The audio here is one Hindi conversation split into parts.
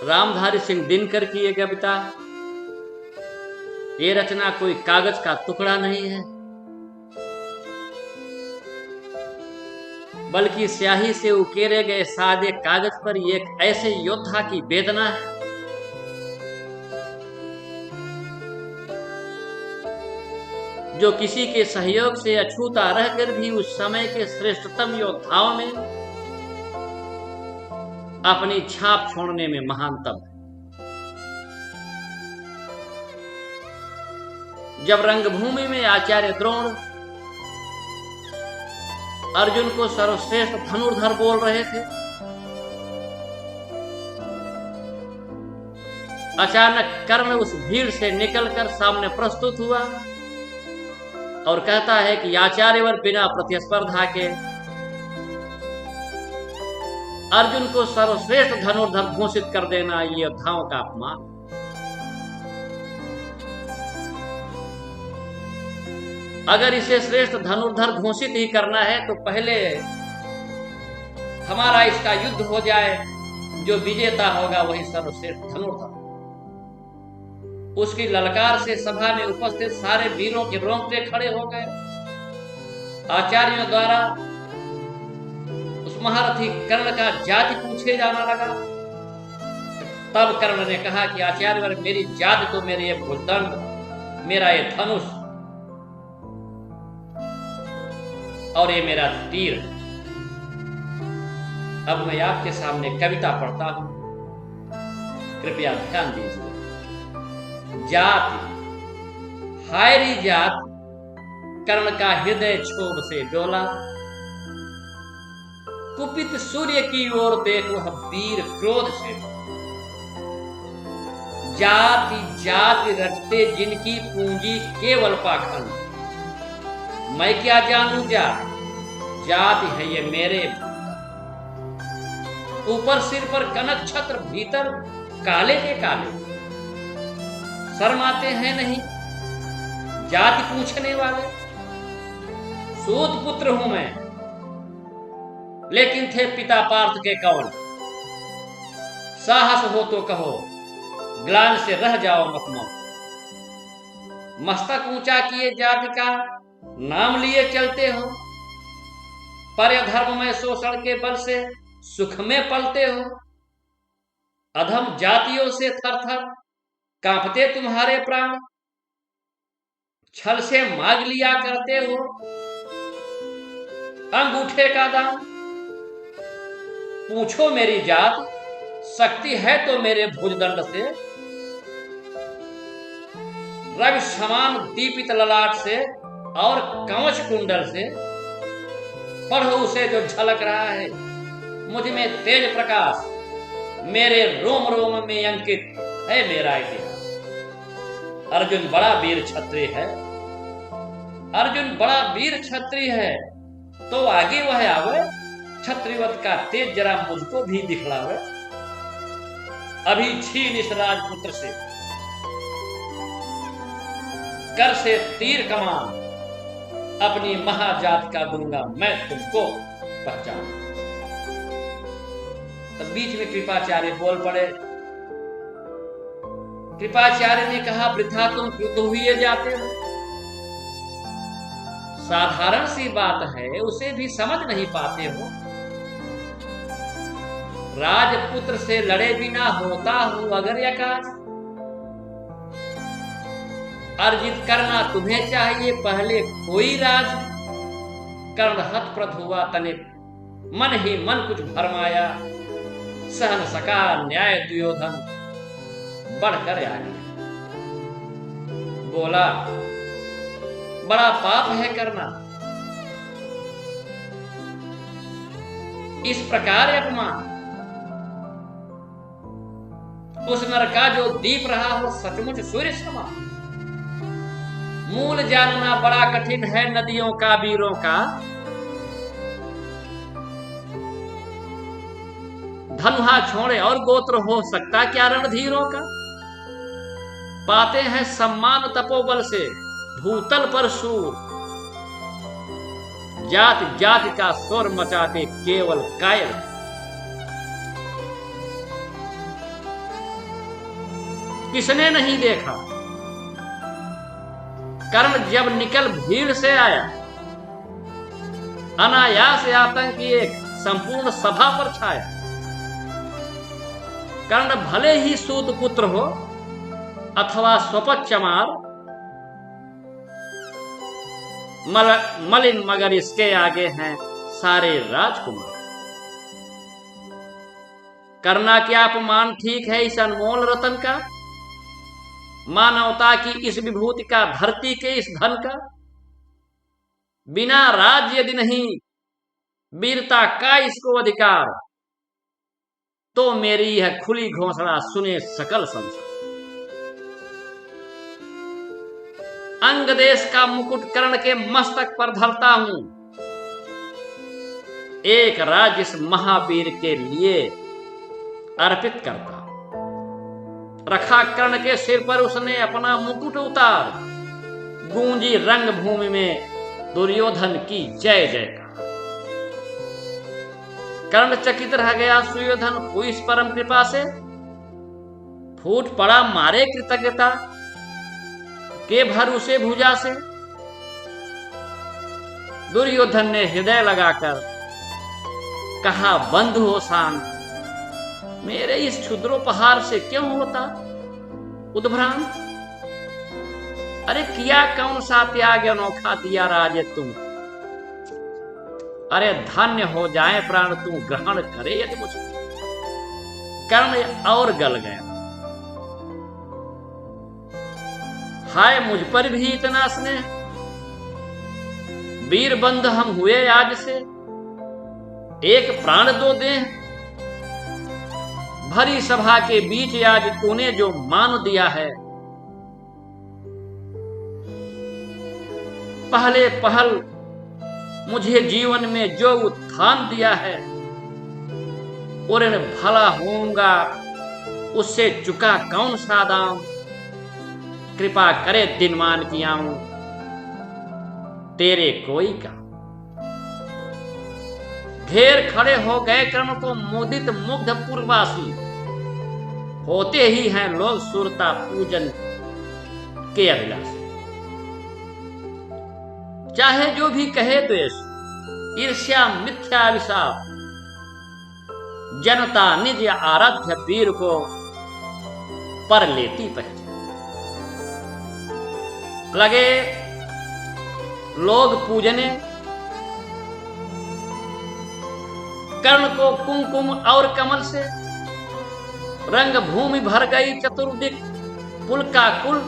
रामधारी सिंह दिनकर की ये कविता, ये रचना कोई कागज का टुकड़ा नहीं है, बल्कि स्याही से उकेरे गए सादे कागज पर एक ऐसे योद्धा की वेदना है जो किसी के सहयोग से अछूता रहकर भी उस समय के श्रेष्ठतम योद्धाओं में अपनी छाप छोड़ने में महानतम है। जब रंगभूमि में आचार्य द्रोण अर्जुन को सर्वश्रेष्ठ धनुर्धर बोल रहे थे, अचानक कर्ण उस भीड़ से निकलकर सामने प्रस्तुत हुआ और कहता है कि आचार्यवर बिना प्रतिस्पर्धा के अर्जुन को सर्वश्रेष्ठ धनुर्धर घोषित कर देना ये योद्धाओं का अपमान। अगर इसे श्रेष्ठ धनुर्धर घोषित ही करना है तो पहले हमारा इसका युद्ध हो जाए, जो विजेता होगा वही सर्वश्रेष्ठ धनुर्धर। उसकी ललकार से सभा में उपस्थित सारे वीरों के रोंगटे खड़े हो गए। आचार्यों द्वारा उस महारथी कर्ण का जाति पूछे जाना लगा। तब कर्ण ने कहा कि आचार्यवर, मेरी जाति तो मेरे ये भुजदंड, मेरा ये धनुष और ये मेरा तीर। अब मैं आपके सामने कविता पढ़ता हूं, कृपया ध्यान दीजिए। जाति, हायरी जात, कर्ण का हृदय क्षोभ से डोला। कुपित सूर्य की ओर देख वह वीर क्रोध से। जाति जाति रटते जिनकी पूंजी केवल पाखंड, मैं क्या जानूं जाति है ये मेरे। ऊपर सिर पर कनक छत्र, भीतर काले के काले। शर्माते हैं नहीं जाति पूछने वाले। सूत पुत्र हूं मैं, लेकिन थे पिता पार्थ के कौन। साहस हो तो कहो, ग्लान से रह जाओ मत। मस्तक ऊंचा किए जाति का नाम लिए चलते हो। पर धर्म में शोषण के बल से सुख में पलते हो। अधम जातियों से थर थर कांपते तुम्हारे प्राण। छल से मांग लिया करते हो अंगूठे का दाम। पूछो मेरी जात, शक्ति है तो मेरे भुजदंड से। रवि समान दीपित ललाट से और कवच कुंडल से। पढ़ो उसे जो झलक रहा है मुझ में तेज प्रकाश। मेरे रोम रोम में अंकित है मेरा इतिहास। अर्जुन बड़ा वीर क्षत्रिय है, अर्जुन बड़ा वीर क्षत्रिय है। तो आगे वह आवे, क्षत्रियवत का तेज जरा मुझको भी दिखलावे। अभी छीन इस राजपुत्र से कर से तीर कमान। अपनी महाजात का दूंगा मैं तुमको पहचान। तब बीच में कृपाचार्य बोल पड़े। कृपाचार्य ने कहा, वृथा तुम क्रुद्ध हुए जाते हो। साधारण सी बात है, उसे भी समझ नहीं पाते हो। राजपुत्र से लड़े बिना होता हूं अगर यह काज। अर्जित करना तुम्हें चाहिए पहले कोई राज। कर्ण हतप्रथ हुआ तनिक, मन ही मन कुछ भरमाया। सहन सका न्याय दुर्योधन, बढ़कर आगे बोला, बड़ा पाप है करना इस प्रकार अपमान। उस नर का जो दीप रहा हो सचमुच सूर्य समान। मूल जानना बड़ा कठिन है नदियों का वीरों का। धनुहा छोड़े और गोत्र हो सकता क्या रणधीरों का। पाते हैं सम्मान तपोबल से भूतल पर सूर। जाति जाति का स्वर मचाते केवल कायल। किसने नहीं देखा। कर्ण जब निकल भीड़ से आया, अनायास आतंक एक संपूर्ण सभा पर छाया। कर्ण भले ही सूत पुत्र हो अथवा स्वपत चमार, मलिन मगर इसके आगे हैं सारे राजकुमार। करना क्या अपमान ठीक है इस अनमोल रतन का, मानवता की इस विभूति का, धरती के इस धन का। बिना राज्य यदि नहीं वीरता का इसको अधिकार, तो मेरी यह खुली घोषणा सुने सकल संसार। अंग देश का मुकुट कर्ण के मस्तक पर धरता हूं, एक राज्य इस महावीर के लिए अर्पित करता। रखा कर्ण के सिर पर उसने अपना मुकुट उतार, गूंजी रंग भूमि में दुर्योधन की जय जयकार। कर्ण चकित रह गया सुयोधन हुई इस परम कृपा से, फूट पड़ा मारे कृतज्ञता के भरोसे भुजा से। दुर्योधन ने हृदय लगाकर कहा बंधु हो शांत, मेरे इस क्षुद्रोपहार से क्यों होता उद्भ्रांत। अरे किया कौन सा त्याग अनोखा दिया राजे तुम, अरे धन्य हो जाए प्राण तू ग्रहण करे यदि मुझको। कर्ण और गल गया, हाय मुझ पर भी इतना स्नेह, वीर बंध हम हुए आज से, एक प्राण दो दे। भरी सभा के बीच आज तूने जो मान दिया है, पहले पहल मुझे जीवन में जो उत्थान दिया है, और भला होऊंगा उससे चुका कौन सा दाम। कृपा करे दिनमान किया हूं तेरे कोई का। घेर खड़े हो गए कर्ण को मोदित मुग्ध पूर्वासी, होते ही हैं लोग सुरता पूजन के अभिलाषी। चाहे जो भी कहे द्वेष ईर्ष्या मिथ्या अभिशाप, जनता निज आराध्य वीर को पर लेती पहचान। लगे लोग पूजने कर्ण को कुमकुम और कमल से, रंग भूमि भर गई चतुर्दिक कुल का कुल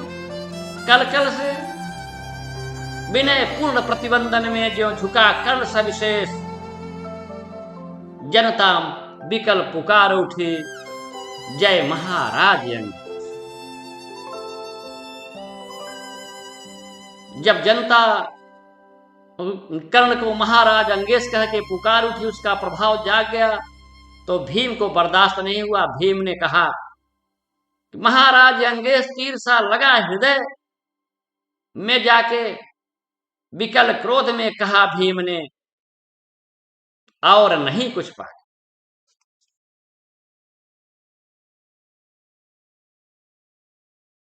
कलकल से। विनय पूर्ण प्रतिबंधन में जो झुका कर्ण सविशेष, जनता विकल पुकार उठी जय महाराज अंगेश। जब जनता कर्ण को महाराज अंगेश कह के पुकार उठी, उसका प्रभाव जाग गया, तो भीम को बर्दाश्त नहीं हुआ। भीम ने कहा महाराज अंगेश तीर सा लगा हृदय में जाके, विकल क्रोध में कहा भीम ने और नहीं कुछ पाया।